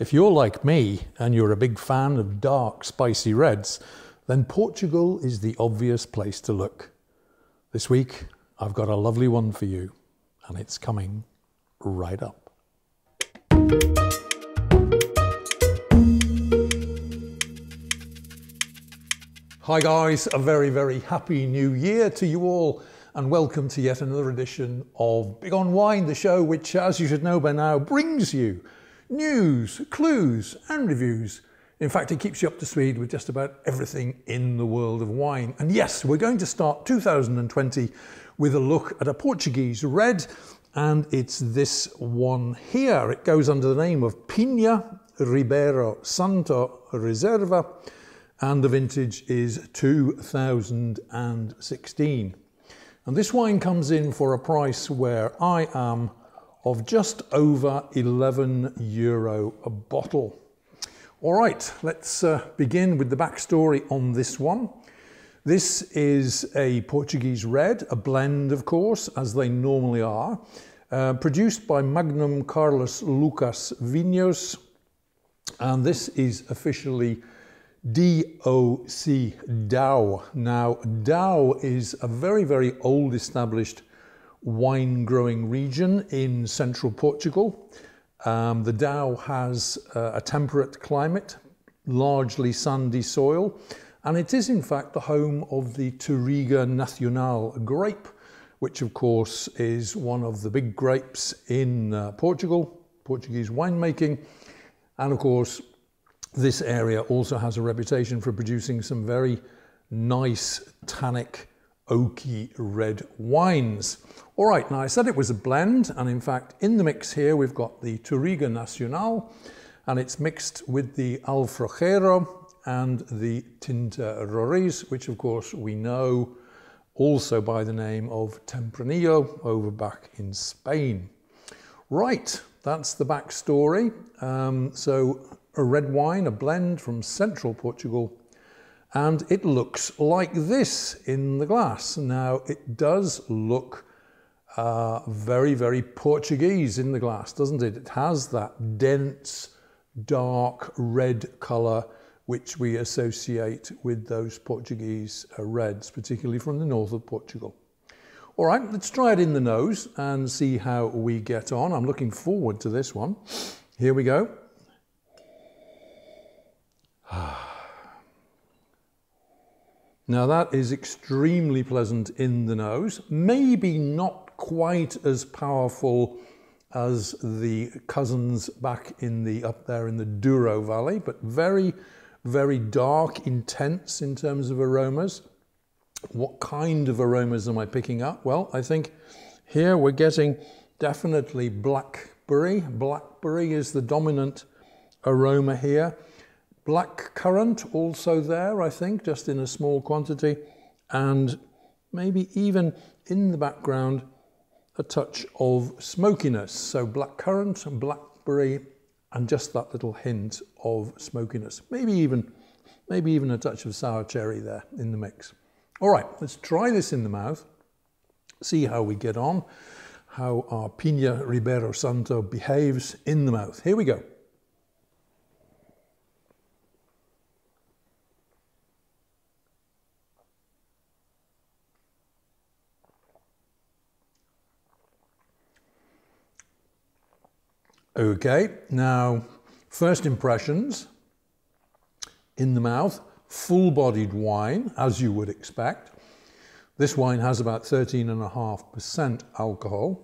If you're like me and you're a big fan of dark, spicy reds, then Portugal is the obvious place to look. This week, I've got a lovely one for you, and it's coming right up. Hi guys, a very, very happy new year to you all, and welcome to yet another edition of bigonwine, the show which, as you should know by now, brings you news, clues and reviews. In fact, it keeps you up to speed with just about everything in the world of wine. And yes, we're going to start 2020 with a look at a Portuguese red, and it's this one here. It goes under the name of Pinha Ribeiro Santo Reserva, and the vintage is 2016. And this wine comes in for a price where I am of just over €11 a bottle. All right, let's begin with the backstory on this one. This is a Portuguese red, a blend, of course, as they normally are, produced by Magnum Carlos Lucas Vinhos, and this is officially DOC, DAO. Now, DAO is a very, very old established wine growing region in central Portugal. The DAO has a temperate climate, largely sandy soil, and it is in fact the home of the Touriga Nacional grape, which of course is one of the big grapes in Portugal, Portuguese winemaking. And of course, this area also has a reputation for producing some very nice tannic, oaky red wines. All right, now I said it was a blend, and in fact in the mix here we've got the Touriga Nacional, and it's mixed with the Alfragero and the Tinta Roriz, which of course we know also by the name of Tempranillo over back in Spain. Right, that's the backstory. So a red wine, a blend from central Portugal, and it looks like this in the glass. Now, it does look very, very Portuguese in the glass, doesn't it? It has that dense, dark red colour which we associate with those Portuguese reds, particularly from the north of Portugal. All right, let's try it in the nose and see how we get on. I'm looking forward to this one. Here we go. Now that is extremely pleasant in the nose, maybe not quite as powerful as the cousins back in up there in the Douro Valley, but very, very dark, intense in terms of aromas. What kind of aromas am I picking up? Well, I think here we're getting definitely blackberry. Blackberry is the dominant aroma here. Blackcurrant also there, I think, just in a small quantity, and maybe even in the background a touch of smokiness. So blackcurrant and blackberry, and just that little hint of smokiness. Maybe even a touch of sour cherry there in the mix. All right, let's try this in the mouth, see how we get on, how our Pinha Ribeiro Santo behaves in the mouth. Here we go. Okay, now first impressions in the mouth, full-bodied wine, as you would expect. This wine has about 13.5% alcohol,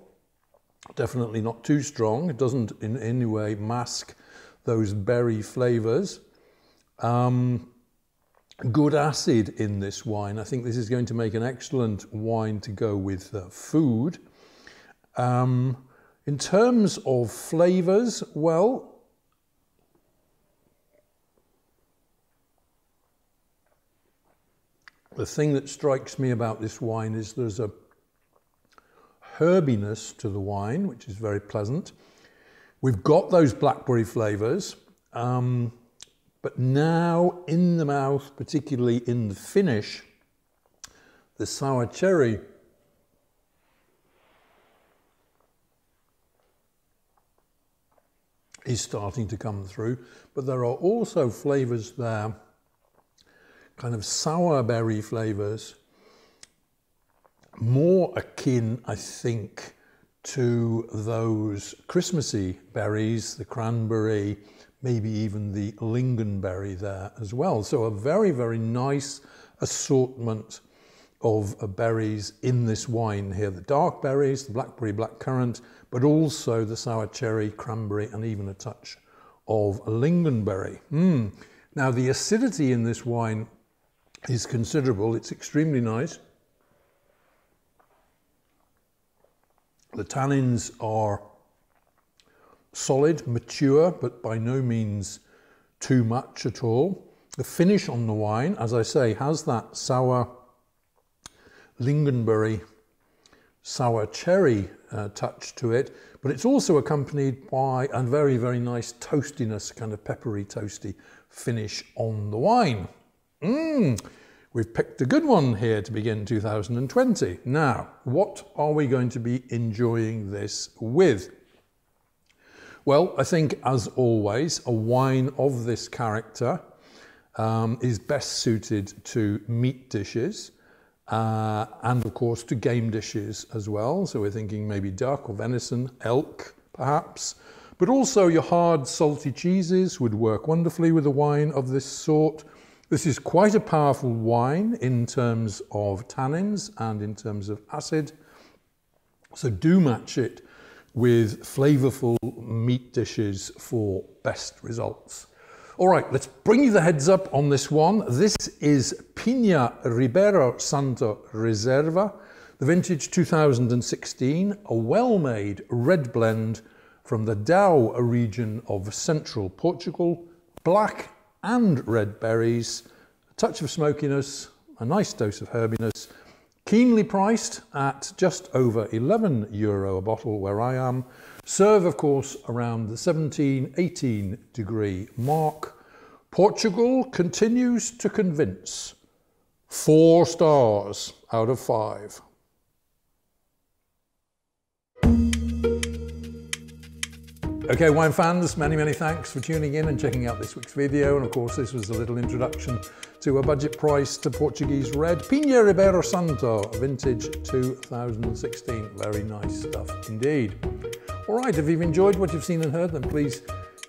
definitely not too strong. It doesn't in any way mask those berry flavours. Good acid in this wine. I think this is going to make an excellent wine to go with food. In terms of flavours, well, the thing that strikes me about this wine is there's a herbiness to the wine, which is very pleasant. We've got those blackberry flavours, but now in the mouth, particularly in the finish, the sour cherry is starting to come through, but there are also flavors there, kind of sour berry flavors, more akin, I think, to those Christmassy berries, the cranberry, maybe even the lingonberry there as well. So a very, very nice assortment of berries in this wine here. The dark berries, the blackberry, blackcurrant, but also the sour cherry, cranberry, and even a touch of lingonberry. Now the acidity in this wine is considerable. It's extremely nice. The tannins are solid, mature, but by no means too much at all. The finish on the wine, as I say, has that sour lingonberry, sour cherry touch to it, but it's also accompanied by a very, very nice toastiness, kind of peppery, toasty finish on the wine. We've picked a good one here to begin 2020. Now, what are we going to be enjoying this with? Well, I think, as always, a wine of this character is best suited to meat dishes and, of course, to game dishes as well. So we're thinking maybe duck or venison, elk, perhaps. But also your hard, salty cheeses would work wonderfully with a wine of this sort. This is quite a powerful wine in terms of tannins and in terms of acid. So do match it with flavorful meat dishes for best results. All right, let's bring you the heads up on this one. This is Pinha Ribeiro Santo Reserva, the vintage 2016, a well-made red blend from the Dow region of Central Portugal, black and red berries, a touch of smokiness, a nice dose of herbiness, keenly priced at just over €11 a bottle where I am. Serve, of course, around the 17-18 degree mark. Portugal continues to convince. 4 stars out of 5. Okay, wine fans, many, many thanks for tuning in and checking out this week's video. And of course, this was a little introduction to a budget priced Portuguese red Pinha Ribeiro Santo, vintage 2016. Very nice stuff indeed. All right, if you've enjoyed what you've seen and heard, then please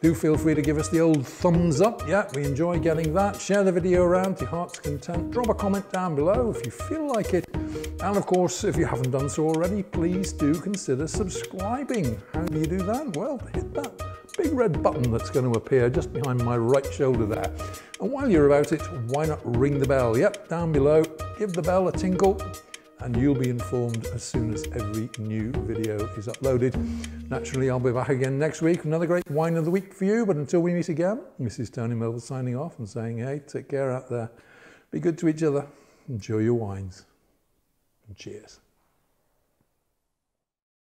do feel free to give us the old thumbs up. Yeah, we enjoy getting that. Share the video around to your heart's content. Drop a comment down below if you feel like it. And of course, if you haven't done so already, please do consider subscribing. How do you do that? Well, hit that big red button that's going to appear just behind my right shoulder there. And while you're about it, why not ring the bell? Yep, down below. Give the bell a tinkle and you'll be informed as soon as every new video is uploaded. Naturally, I'll be back again next week with another great wine of the week for you. But until we meet again, this is Tony Melville signing off and saying, hey, take care out there. Be good to each other. Enjoy your wines. And cheers.